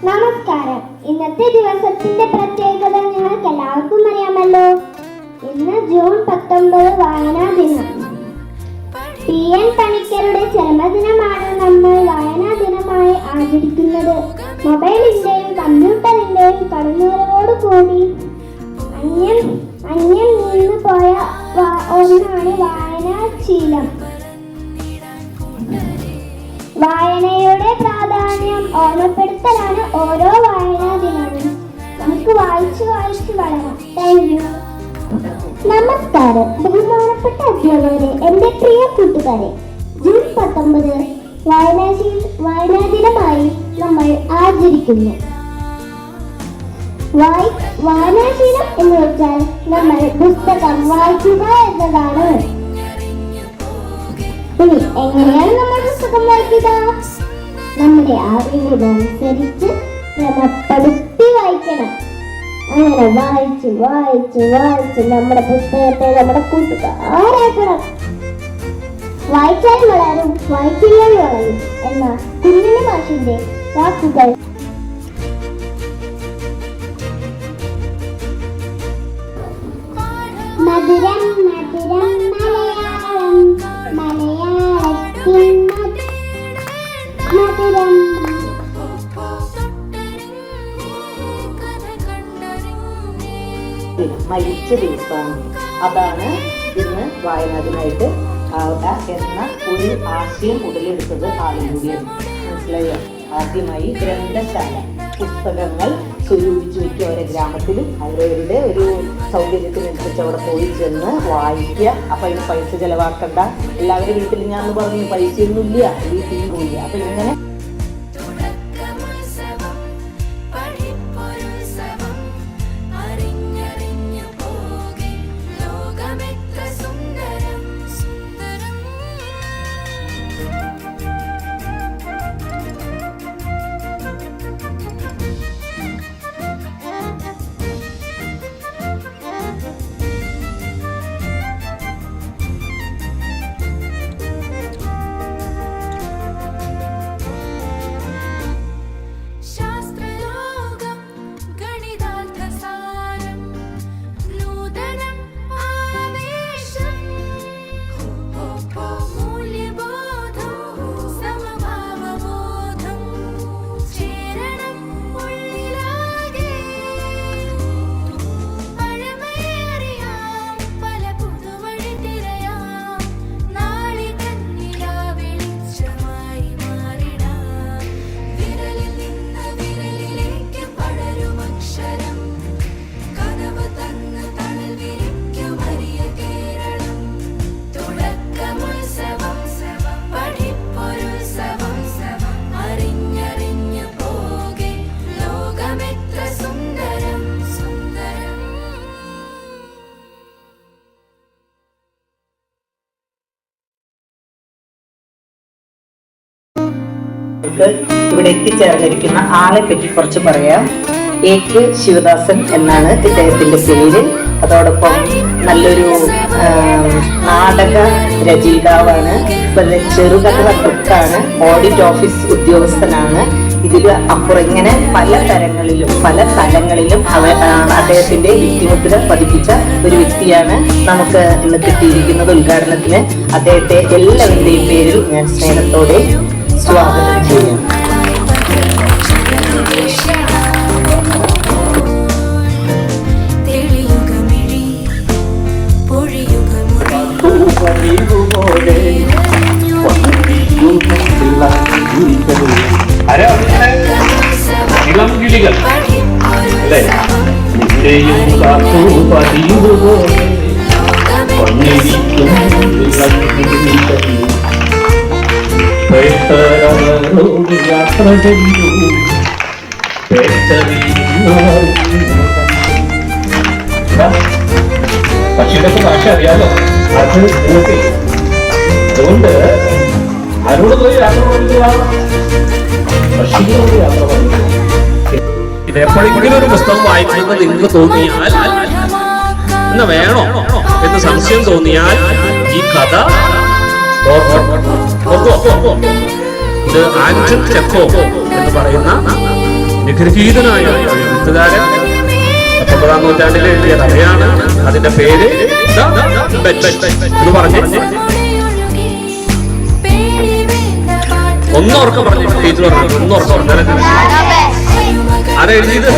നമസ്കാരം. ഇന്നത്തെ ദിവസത്തിന്റെ പ്രത്യേകത നിങ്ങൾക്ക് എല്ലാവർക്കും അറിയാമല്ലോ. ഇന്ന് ജൂൺ 19 വായനാ ദിനം. PN പണിക്കരുടെ ജന്മദിനമാണ് നമ്മൾ വായനാ ദിനമായി ആചരിക്കുന്നത്. മൊബൈലിന്റെയും കമ്പ്യൂട്ടറിന്റെയും കടന്നുവരവോട് കൂടി അന്യം നിന്ന് പോയ ഒന്നാണ് വായനാശീലം. വായനയുടെ പ്രാധാന്യം ഓർമ്മപ്പെടുത്തലാണ് ഓരോ വായനാ ദിനവും. നമുക്ക് വായിച്ചു വളരാം. Thank you. നമസ്കാരം. ബഹുമാനപ്പെട്ട അധ്യാപകരെ, എൻ്റെ പ്രിയ കൂട്ടുകാരെ, ജൂൺ 19 വായനാ ദിനമായി നമ്മൾ ആചരിക്കുന്നു. വായനാശീലം എന്ന് വെച്ചാൽ നമ്മൾ പുസ്തകം വായിക്കുക എന്നതാണ്. ഇനി എങ്ങനെയാണ് നമ്മൾ പുസ്തകം വായിക്കുക? നമ്മുടെ അറിവിനനുസരിച്ച് ക്രമപ്പെടുത്തി വായിക്കണം. അങ്ങനെ വായിച്ച് വായിച്ച് വായിച്ച് നമ്മുടെ പുസ്തകത്തെ നമ്മുടെ കൂട്ടുകാരാക്കണം. വായിച്ചാൽ വളരും, വായിച്ചില്ലെങ്കിൽ വളരും എന്ന കുഞ്ഞിന് മാഷിന്റെ വാക്കുകൾ മധുരം മധുരം മലയാളം, മലയാളത്തിൻ മധുരം. മരിച്ച ദിവസമാണ്. അതാണ് ഇന്ന് വായനാ ദിനമായിട്ട് എന്ന ഒരു ആശയം ഉടലെടുത്തത് ആളുകൂടിയാണ്. മനസ്സിലായോ? ആദ്യമായി ഗ്രന്ഥശാല പുസ്തകങ്ങൾ സ്വരൂപിച്ചു വയ്ക്കുക. ഓരോ ഗ്രാമത്തിലും അവരവരുടെ ഒരു സൗകര്യത്തിനനുസരിച്ച് അവിടെ പോയി ചെന്ന് വായിക്കുക. അപ്പം അതിന് പൈസ ചിലവാക്കണ്ട. എല്ലാവരുടെ വീട്ടിൽ ഞാൻ പറഞ്ഞു പൈസയൊന്നുമില്ല, വീട്ടിൽ പോയില്ല. അപ്പം ഇങ്ങനെ ഇവിടെ എത്തിച്ചേർന്നിരിക്കുന്ന ആളെ പറ്റി കുറച്ച് പറയാം. AK ശിവദാസൻ എന്നാണ് ഇദ്ദേഹത്തിന്റെ പേര്. അതോടൊപ്പം നല്ലൊരു നാടക രചയിതാവാണ്. ചെറുകഥ ബുക്കാണ്. ഓഡിറ്റ് ഓഫീസ് ഉദ്യോഗസ്ഥനാണ്. ഇതിൽ അപ്പുറം ഇങ്ങനെ പല തലങ്ങളിലും അദ്ദേഹത്തിന്റെ വ്യക്തിമുദ്ര പതിപ്പിച്ച ഒരു വ്യക്തിയാണ് നമുക്ക് ഇന്ന് കിട്ടിയിരിക്കുന്നത്. ഉദ്ഘാടനത്തിന് അദ്ദേഹത്തെ എല്ലാവരുടെയും പേരിൽ ഞാൻ സ്നേഹത്തോടെ സ്വാഗതം ചെയ്യാം. ഇളം കിളികൾ അല്ലേ, നിന്റെയും കാത്തു പതിയുപോലെ പൊന്നിരിക്കും പേട്ടരോട് യാത്ര ചെയ്തു പക്ഷിയുടെ ഭാഷ അറിയാലോ. അത് നിങ്ങൾക്ക് അതുകൊണ്ട് ആരോട് പോയി യാത്ര പറയുക, പക്ഷികളോട് യാത്ര പറയുക. ഇത് എപ്പോഴെങ്കിലും ഒരു പുസ്തകം വായിക്കുന്നത് നിങ്ങൾക്ക് തോന്നിയാൽ, ഇന്ന് വേണോ എന്ന് സംശയം തോന്നിയാൽ ഈ കഥ ഇത് ആൻഡ്രൂ ചെക്കോവ് എന്ന് പറയുന്ന നിഗൃഹീതനായ ഒരു എഴുത്തുകാരൻ 19-ാം നൂറ്റാണ്ടിൽ എഴുതിയ കഥയാണ്. അതിന്റെ പേര് എന്ന് പറഞ്ഞ് ഒന്നോർക്കം പറഞ്ഞു. ടീച്ചർ പറഞ്ഞു ഒന്നോർക്കം. ആരാ എഴുതിയത്?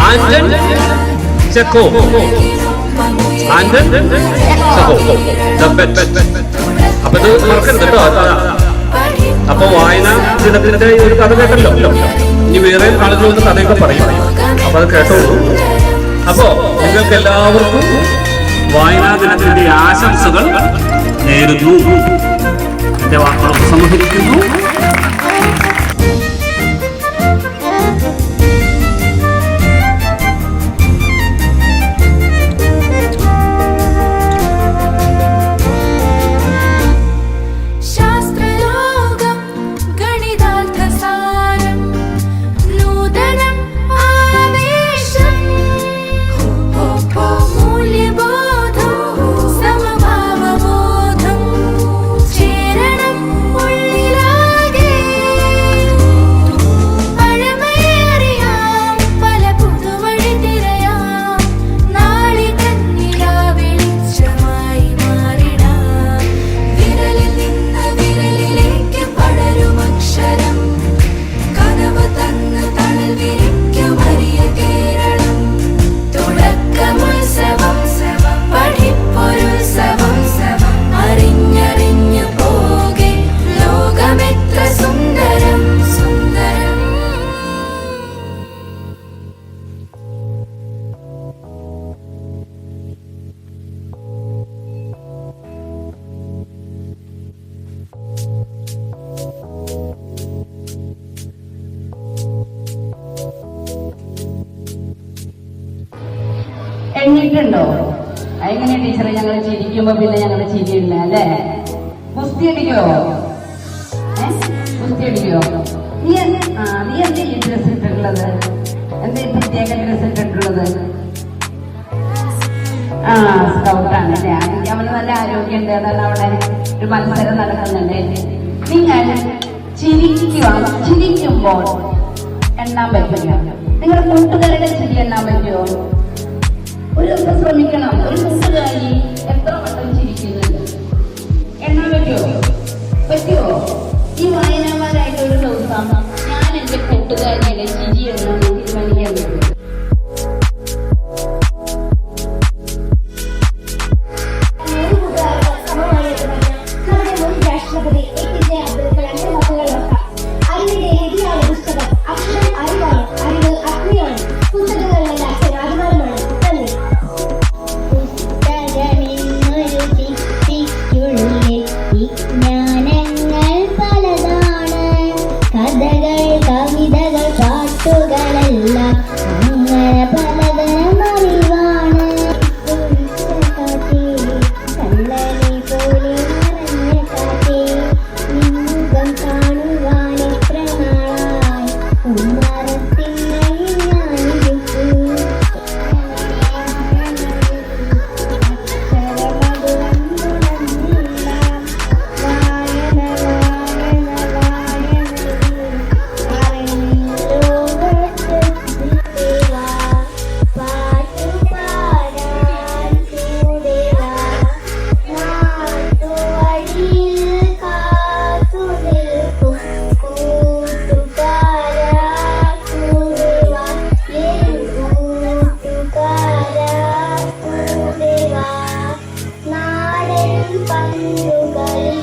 Anton Chekhov. Anton Chekhov. അപ്പൊ ഇത് മറക്കരുത് കേട്ടോ. അപ്പൊ വായനാ ദിനത്തിന്റെ ഒരു കഥ കേട്ടല്ലോ. ഇനി വേറെ ആളുകൾ ഒന്ന് കഥയൊക്കെ പറയും. അപ്പൊ അത് കേട്ടോളൂ. അപ്പോ നിങ്ങൾക്ക് എല്ലാവർക്കും വായനാ ദിനത്തിന്റെ ആശംസകൾ നേരുന്നു. എന്റെ വാക്കുകൾ ഉപസംഹരിക്കുന്നു. എണ്ണിട്ടുണ്ടോ? എങ്ങനെയാ ടീച്ചറെ? ഞങ്ങൾ ചിരിക്കുമ്പോ പിന്നെ ഞങ്ങൾ ചിരിയില്ല അല്ലേ? കുസ്തി അടിക്കോ? കുസ്തി അടിക്കോ? നീ എന്താ ഈ ഡ്രസ് ഇട്ടിട്ടുള്ളത്? എന്താ പ്രത്യേക ഡ്രസ് ഇട്ടിട്ടുള്ളത്? സ്കൗട്ടാണ് അല്ലേ? അവന് നല്ല ആരോഗ്യമുണ്ട്. അതാണ് അവിടെ ഒരു മത്സരം നടക്കുന്നുണ്ട്. നിങ്ങൾ ചിരിക്കുമ്പോൾ എണ്ണാൻ പറ്റില്ല. നിങ്ങളുടെ കൂട്ടുകാരുടെ ചിരി എണ്ണാൻ പറ്റുമോ? ഒരു ദിവസം ശ്രമിക്കണം. ഒരു കൂട്ടുകാരി എത്ര വട്ടം ചിരിക്കുന്നുണ്ട് എണ്ണാൻ പറ്റുമോ? ഈ വായനമാരായിട്ട് ഒരു ദിവസം ഞാൻ എന്റെ കൂട്ടുകാരിയുടെ ചിരി എണ്ണാൻ തീരുമാനിക്കാൻ പറ്റും. നാടൻ പന്തുകളിൽ